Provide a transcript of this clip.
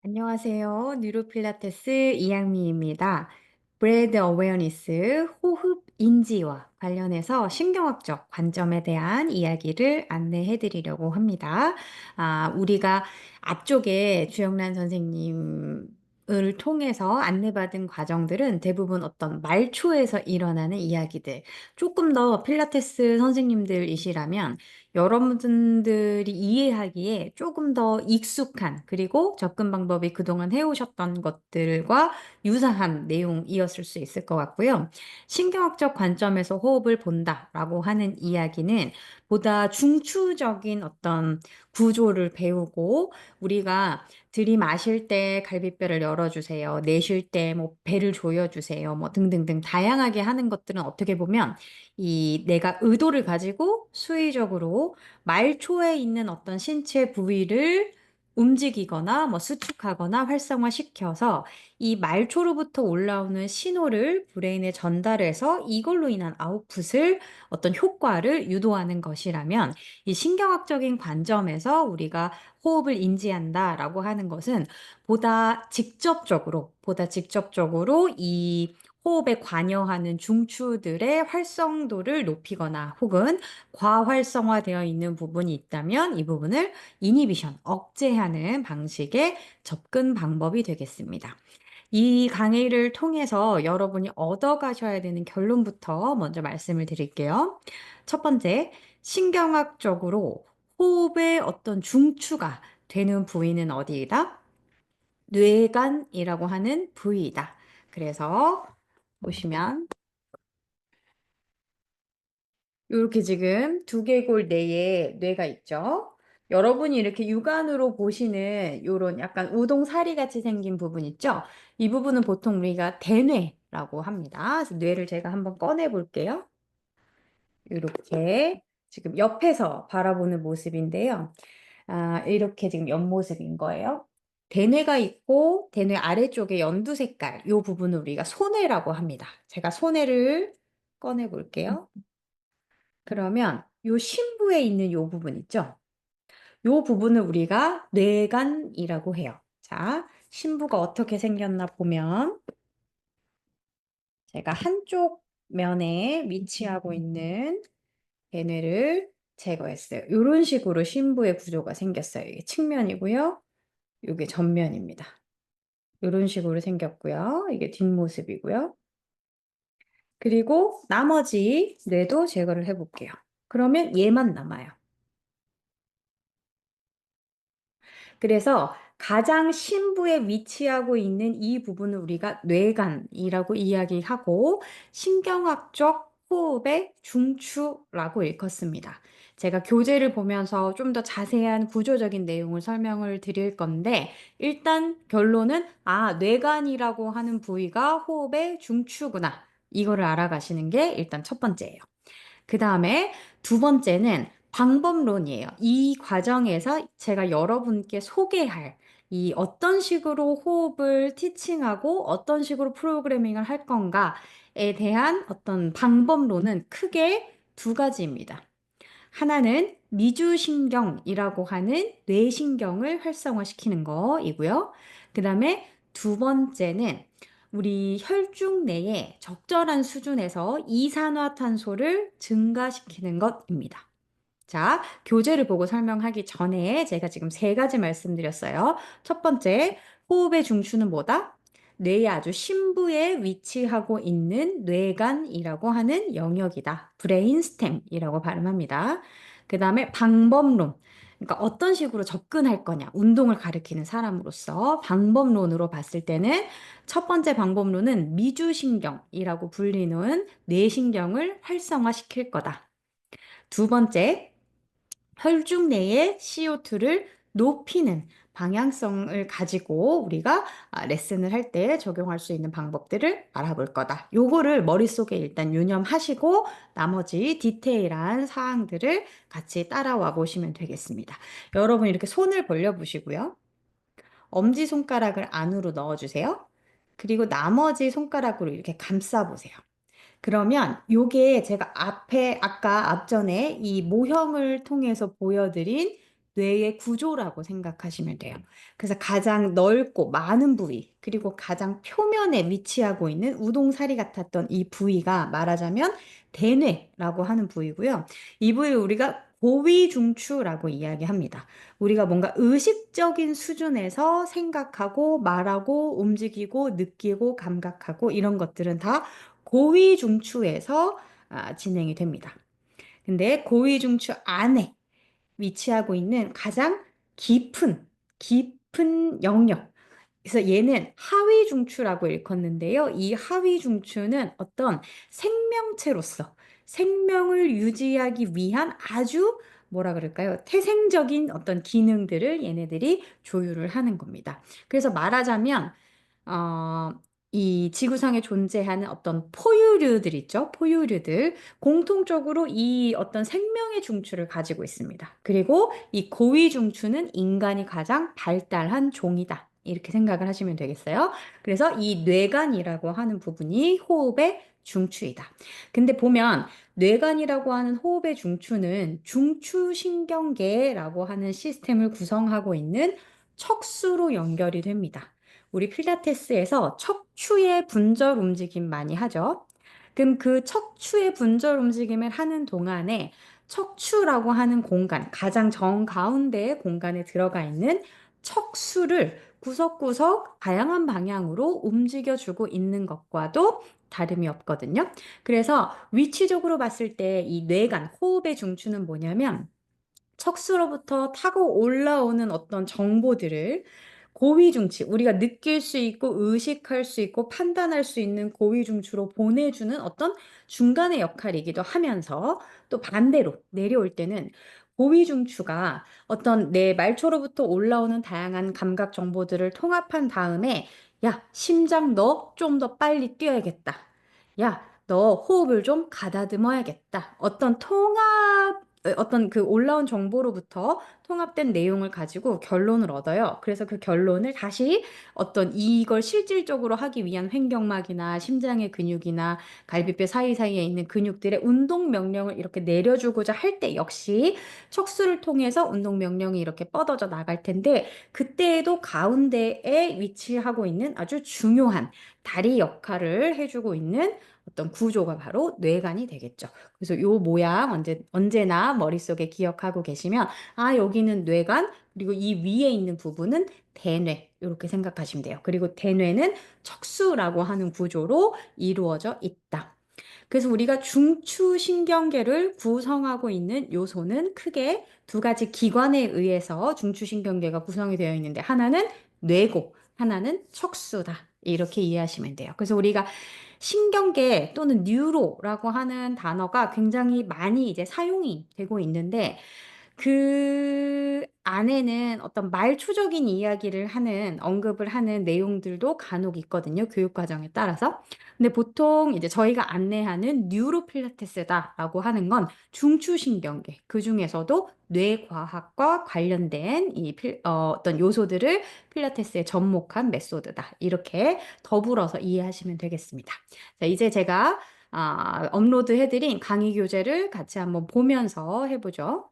안녕하세요. 뉴로필라테스 이양미입니다. 브레드 어웨어니스, 호흡 인지와 관련해서 신경학적 관점에 대한 이야기를 안내해 드리려고 합니다. 우리가 앞쪽에 주영란 선생님을 통해서 안내받은 과정들은 대부분 어떤 말초에서 일어나는 이야기들, 조금 더 필라테스 선생님들이시라면 여러분들이 이해하기에 조금 더 익숙한 그리고 접근 방법이 그동안 해오셨던 것들과 유사한 내용이었을 수 있을 것 같고요. 신경학적 관점에서 호흡을 본다라고 하는 이야기는 보다 중추적인 어떤 구조를 배우고 우리가 들이마실 때 갈비뼈를 열어주세요. 내쉴 때 뭐 배를 조여주세요. 뭐 등등등 다양하게 하는 것들은 어떻게 보면 이 내가 의도를 가지고 수의적으로 말초에 있는 어떤 신체 부위를 움직이거나 뭐 수축하거나 활성화시켜서 이 말초로부터 올라오는 신호를 브레인에 전달해서 이걸로 인한 아웃풋을 어떤 효과를 유도하는 것이라면 이 신경학적인 관점에서 우리가 호흡을 인지한다라고 하는 것은 보다 직접적으로 이 호흡에 관여하는 중추들의 활성도를 높이거나 혹은 과활성화되어 있는 부분이 있다면 이 부분을 이니비션, 억제하는 방식의 접근 방법이 되겠습니다. 이 강의를 통해서 여러분이 얻어가셔야 되는 결론부터 먼저 말씀을 드릴게요. 첫 번째, 신경학적으로 호흡의 어떤 중추가 되는 부위는 어디이다? 뇌간이라고 하는 부위이다. 그래서 보시면 이렇게 지금 두개골 내에 뇌가 있죠. 여러분이 이렇게 육안으로 보시는 이런 약간 우동사리 같이 생긴 부분 있죠. 이 부분은 보통 우리가 대뇌라고 합니다. 그래서 뇌를 제가 한번 꺼내 볼게요. 이렇게 지금 옆에서 바라보는 모습인데요. 이렇게 지금 옆모습인 거예요. 대뇌가 있고 대뇌 아래쪽에 연두 색깔 이 부분을 우리가 소뇌라고 합니다. 제가 소뇌를 꺼내 볼게요. 그러면 요 심부에 있는 요 부분 있죠? 요 부분을 우리가 뇌간이라고 해요. 자, 심부가 어떻게 생겼나 보면 제가 한쪽 면에 위치하고 있는 배뇌를 제거했어요. 요런 식으로 심부의 구조가 생겼어요. 이게 측면이고요. 요게 전면입니다. 요런 식으로 생겼고요. 이게 뒷모습이고요. 그리고 나머지 뇌도 제거를 해 볼게요. 그러면 얘만 남아요. 그래서 가장 심부에 위치하고 있는 이 부분을 우리가 뇌간이라고 이야기하고 신경학적 호흡의 중추라고 일컫습니다. 제가 교재를 보면서 좀 더 자세한 구조적인 내용을 설명을 드릴 건데 일단 결론은 뇌간이라고 하는 부위가 호흡의 중추구나. 이거를 알아가시는 게 일단 첫 번째예요. 그 다음에 두 번째는 방법론이에요. 이 과정에서 제가 여러분께 소개할 이 어떤 식으로 호흡을 티칭하고 어떤 식으로 프로그래밍을 할 건가에 대한 어떤 방법론은 크게 두 가지입니다. 하나는 미주신경이라고 하는 뇌신경을 활성화시키는 거이고요. 그 다음에 두 번째는 우리 혈중 내에 적절한 수준에서 이산화탄소를 증가시키는 것입니다. 자, 교재를 보고 설명하기 전에 제가 지금 세 가지 말씀드렸어요. 첫 번째, 호흡의 중추는 뭐다? 뇌의 아주 심부에 위치하고 있는 뇌간이라고 하는 영역이다. 브레인스템이라고 발음합니다. 그 다음에 방법론. 그러니까 어떤 식으로 접근할 거냐. 운동을 가리키는 사람으로서 방법론으로 봤을 때는 첫 번째 방법론은 미주신경이라고 불리는 뇌신경을 활성화시킬 거다. 두 번째, 혈중 내의 CO2를 높이는 방향성을 가지고 우리가 레슨을 할 때 적용할 수 있는 방법들을 알아볼 거다. 요거를 머릿속에 일단 유념하시고 나머지 디테일한 사항들을 같이 따라와 보시면 되겠습니다. 여러분 이렇게 손을 벌려 보시고요. 엄지손가락을 안으로 넣어주세요. 그리고 나머지 손가락으로 이렇게 감싸 보세요. 그러면 요게 제가 앞에 아까 앞전에 이 모형을 통해서 보여드린 뇌의 구조라고 생각하시면 돼요. 그래서 가장 넓고 많은 부위, 그리고 가장 표면에 위치하고 있는 우동사리 같았던 이 부위가 말하자면 대뇌라고 하는 부위고요. 이 부위를 우리가 고위중추라고 이야기합니다. 우리가 뭔가 의식적인 수준에서 생각하고 말하고 움직이고 느끼고 감각하고 이런 것들은 다 고위중추에서 진행이 됩니다. 근데 고위중추 안에 위치하고 있는 가장 깊은 영역. 그래서 얘는 하위 중추라고 일컫는데요. 이 하위 중추는 어떤 생명체로서 생명을 유지하기 위한 아주 뭐라 그럴까요? 태생적인 어떤 기능들을 얘네들이 조율을 하는 겁니다. 그래서 말하자면 어, 이 지구상에 존재하는 어떤 포유류들 있죠? 포유류들. 공통적으로 이 어떤 생명의 중추를 가지고 있습니다. 그리고 이 고위 중추는 인간이 가장 발달한 종이다. 이렇게 생각을 하시면 되겠어요. 그래서 이 뇌간이라고 하는 부분이 호흡의 중추이다. 근데 보면 뇌간이라고 하는 호흡의 중추는 중추신경계라고 하는 시스템을 구성하고 있는 척수로 연결이 됩니다. 우리 필라테스에서 척추의 분절 움직임 많이 하죠. 그럼 그 척추의 분절 움직임을 하는 동안에 척추라고 하는 공간, 가장 정가운데의 공간에 들어가 있는 척수를 구석구석 다양한 방향으로 움직여주고 있는 것과도 다름이 없거든요. 그래서 위치적으로 봤을 때 이 뇌간, 호흡의 중추는 뭐냐면 척수로부터 타고 올라오는 어떤 정보들을 고위중치, 우리가 느낄 수 있고 의식할 수 있고 판단할 수 있는 고위중추로 보내주는 어떤 중간의 역할이기도 하면서 또 반대로 내려올 때는 고위중추가 어떤 내 말초로부터 올라오는 다양한 감각 정보들을 통합한 다음에 야, 심장 너 좀 더 빨리 뛰어야겠다. 야, 너 호흡을 좀 가다듬어야겠다. 어떤 그 올라온 정보로부터 통합된 내용을 가지고 결론을 얻어요. 그래서 그 결론을 다시 어떤 이걸 실질적으로 하기 위한 횡격막이나 심장의 근육이나 갈비뼈 사이사이에 있는 근육들의 운동 명령을 이렇게 내려주고자 할 때 역시 척수를 통해서 운동 명령이 이렇게 뻗어져 나갈 텐데 그때에도 가운데에 위치하고 있는 아주 중요한 다리 역할을 해주고 있는 어떤 구조가 바로 뇌간이 되겠죠. 그래서 요 모양 언제나 머릿속에 기억하고 계시면 아, 여기는 뇌간, 그리고 이 위에 있는 부분은 대뇌. 이렇게 생각하시면 돼요. 그리고 대뇌는 척수라고 하는 구조로 이루어져 있다. 그래서 우리가 중추신경계를 구성하고 있는 요소는 크게 두 가지 기관에 의해서 중추신경계가 구성이 되어 있는데 하나는 뇌고 하나는 척수다. 이렇게 이해하시면 돼요. 그래서 우리가 신경계 또는 뉴로라고 하는 단어가 굉장히 많이 이제 사용이 되고 있는데 그 안에는 어떤 말초적인 이야기를 하는, 언급을 하는 내용들도 간혹 있거든요. 교육 과정에 따라서. 근데 보통 이제 저희가 안내하는 뉴로 필라테스다라고 하는 건 중추신경계, 그 중에서도 뇌과학과 관련된 어떤 요소들을 필라테스에 접목한 메소드다. 이렇게 더불어서 이해하시면 되겠습니다. 자, 이제 제가 업로드 해드린 강의 교재를 같이 한번 보면서 해보죠.